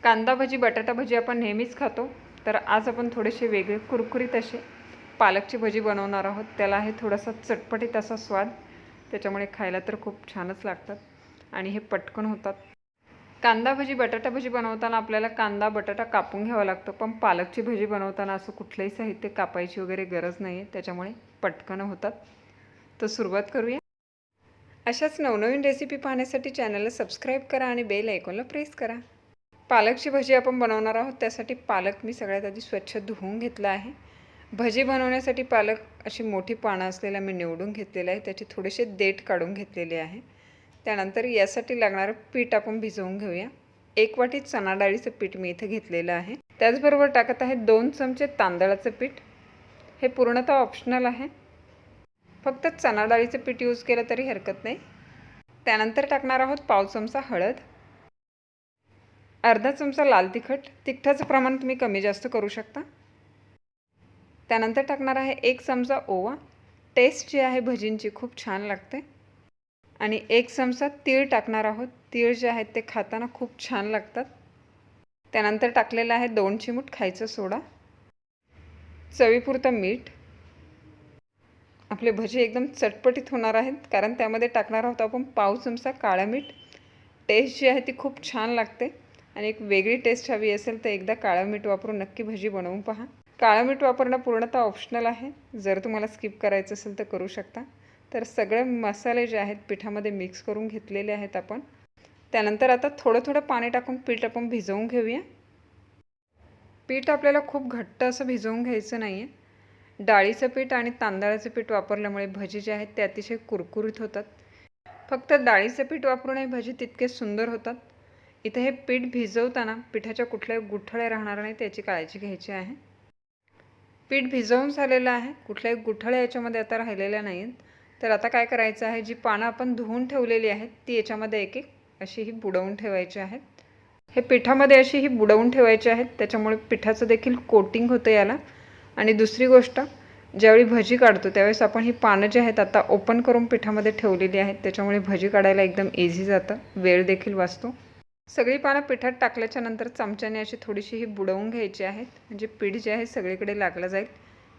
कांदा भजी बटाटा भजी आपण नेहमीच खातो, तर आज आपण थोडेसे वेगळे कुरकुरीत असे पालकची भजी बनवणार आहोत। त्याला आहे थोडासा चटपटीत असा स्वाद, त्याच्यामुळे खायला तर खूप छानच लागतात आणि हे पटकन होतात। कांदा भजी बटाटा भजी बनवताना आपल्याला कांदा बटाटा कापून घ्यावा लागतो, पण पालकची भजी बनवताना असं कुठलंही साहित्य कापायची वगैरे गरज नाही आहे, त्याच्यामुळे पटकन होतात। तर सुरुवात करूया। अशाच नवनवीन रेसिपी पाहण्यासाठी चॅनलला सबस्क्राईब करा आणि बेल आयकॉनला प्रेस करा। पालकची भजी आपण बनवणार आहोत, त्यासाठी पालक मी सगळ्यात आधी स्वच्छ धुवून घेतला आहे। भजी बनवण्यासाठी पालक अशी मोठी पानं असलेला मी निवडून घेतलेला आहे, त्याचे थोडेसे देठ काढून घेतलेले आहे। त्यानंतर यासाठी लागणारं पीठ आपण भिजवून घेऊया। 1 वाटी चणा डाळीचं पीठ मी इथे घेतलेलं आहे। त्याचबरोबर टाकत आहे 2 चमचे तांदळाचं पीठ। हे पूर्णतः ऑप्शनल आहे, फक्त चणा डाळीचं पीठ यूज केलं तरी हरकत नाही। त्यानंतर टाकणार आहोत पाव चमचा हळद, अर्धा चमचा लाल तिखट, तिखटाचं प्रमाण तुम्ही कमी जास्त करू शकता। त्यानंतर टाकणार आहे 1 चमचा ओवा, टेस्ट जी आहे भजींची खूप छान लागते। आणि 1 चमचा तीळ टाकणार आहोत, तीळ जे आहेत ते खाताना खूप छान लागतात। त्यानंतर टाकलेला आहे 2 चिमूट खायचा सोडा, चवीपुरतं मीठ। आपले भजी एकदम चटपटीत होणार आहेत, कारण त्यामध्ये टाकणार आहोत आपण पाव चमचा काळं मीठ। टेस्ट जी आहे ती खूप छान लागते आणि एक वेगळी टेस्ट हवी असेल तर एकदा काळं मीठ वापरून नक्की भजी बनवून पहा। काळं मीठ वापरणं पूर्णतः ऑप्शनल आहे, जर तुम्हाला स्किप करायचं असेल तर करू शकता। तर सगळे मसाले जे आहेत पिठामध्ये मिक्स करून घेतलेले आहेत आपण। त्यानंतर आता थोडं थोडं पाणी टाकून पीठ आपण भिजवून घेऊया। पीठ आपल्याला खूप घट्ट असं भिजवून घ्यायचं नाही आहे। डाळीचं पीठ आणि तांदळाचं पीठ वापरल्यामुळे भजी जे आहेत ते अतिशय कुरकुरीत होतात। फक्त डाळीचं पीठ वापरूनही भजी तितके सुंदर होतात। इथे हे पीठ भिजवताना पिठाच्या कुठल्याही गुठळ्या राहणार नाही, त्याची काळजी घ्यायची आहे। पीठ भिजवून झालेलं आहे, कुठल्याही गुठळ्या याच्यामध्ये आता राहिलेल्या नाहीत। तर आता काय करायचं आहे, जी पानं आपण धुवून ठेवलेली आहेत ती याच्यामध्ये एक एक अशी ही बुडवून ठेवायची आहेत। हे पिठामध्ये अशी ही बुडवून ठेवायची आहेत, त्याच्यामुळे पिठाचं देखील कोटिंग होतं याला। आणि दुसरी गोष्ट, ज्यावेळी भजी काढतो त्यावेळेस आपण ही पानं जी आहेत आता ओपन करून पिठामध्ये ठेवलेली आहेत, त्याच्यामुळे भजी काढायला एकदम इझी जातं, वेळ देखील वाचतो। सगळी पानं पिठात टाकल्याच्या नंतर चमच्याने अशी थोडीशी ही बुडवून घ्यायची आहेत, म्हणजे पीठ जे आहे सगळीकडे लागलं जाईल।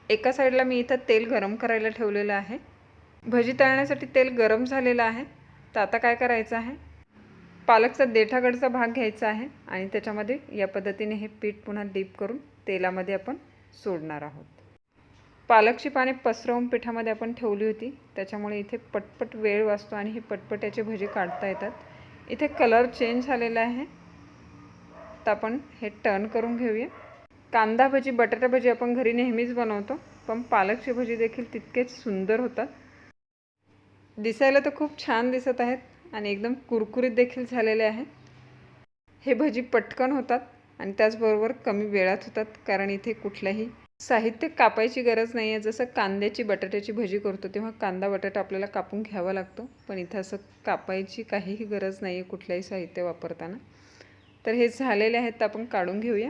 एका साईडला मी इथं तेल गरम करायला ठेवलेलं आहे। भजी तळण्यासाठी तेल गरम झालेलं आहे। तर आता काय करायचं आहे, पालकचा देठाकडचा भाग घ्यायचा आहे आणि त्याच्यामध्ये या पद्धतीने हे पीठ पुन्हा डीप करून तेलामध्ये आपण सोडणार आहोत। पालकची पाने पसरवून पिठामध्ये आपण ठेवली होती, त्याच्यामुळे इथे पटपट वेळ वाचतो आणि ही पटपट याची भजी काढता येतात। इथे कलर चेंज झालेला आहे, तर आपण हे टर्न करून घेऊया। कांदा भजी बटाटा भजी आपण घरी नेहमीच बनवतो, पण पालकची भजी देखील तितकेच सुंदर होतात। दिसायला तर खूप छान दिसत आहेत आणि एकदम कुरकुरीत देखील झालेले आहेत। हे भजी पटकन होतात आणि त्याचबरोबर कमी वेळात होतात, कारण इथे कुठल्याही साहित्य कापायची गरज नाही आहे। जसं कांद्याची बटाट्याची भजी करतो तेव्हा कांदा बटाटा आपल्याला कापून घ्यावा लागतो, पण इथं असं कापायची काहीही गरज नाही आहे कुठल्याही साहित्य वापरताना। तर हे झालेले आहेत, तर आपण काढून घेऊया।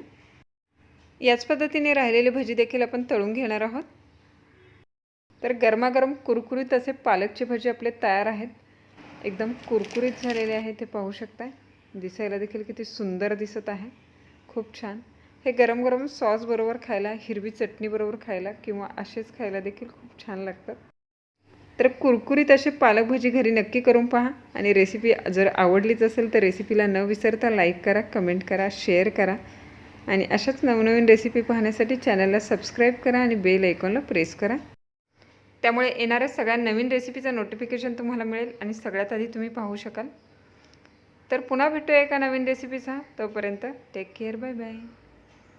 याच पद्धतीने राहिलेली भजी देखील आपण तळून घेणार आहोत। तर गरमागरम कुरकुरीत असे पालकची भजी आपले तयार आहेत, एकदम कुरकुरीत झालेले आहे, ते पाहू शकताय। दिसायला देखील किती सुंदर दिसत आहे, खूप छान। हे गरम गरम सॉस बरोबर खायला, हिरवी चटणी बरोबर खायला किंवा असेच खायला देखील खूप छान लागतात। तर कुरकुरीत असे पालक भजी घरी नक्की करून पहा आणि रेसिपी जर आवडलीच असेल तर रेसिपीला न विसरता लाईक करा, कमेंट करा, शेअर करा आणि अशाच नवनवीन रेसिपी पाहण्यासाठी चॅनलला सबस्क्राईब करा आणि बेल आयकॉनला प्रेस करा। त्यामुळे येणाऱ्या सगळ्या नवीन रेसिपीचं नोटिफिकेशन तुम्हाला मिळेल आणि सगळ्यात आधी तुम्ही पाहू शकाल। तर पुन्हा भेटूया एका नवीन रेसिपीसह, तोपर्यंत टेक केअर, बाय बाय।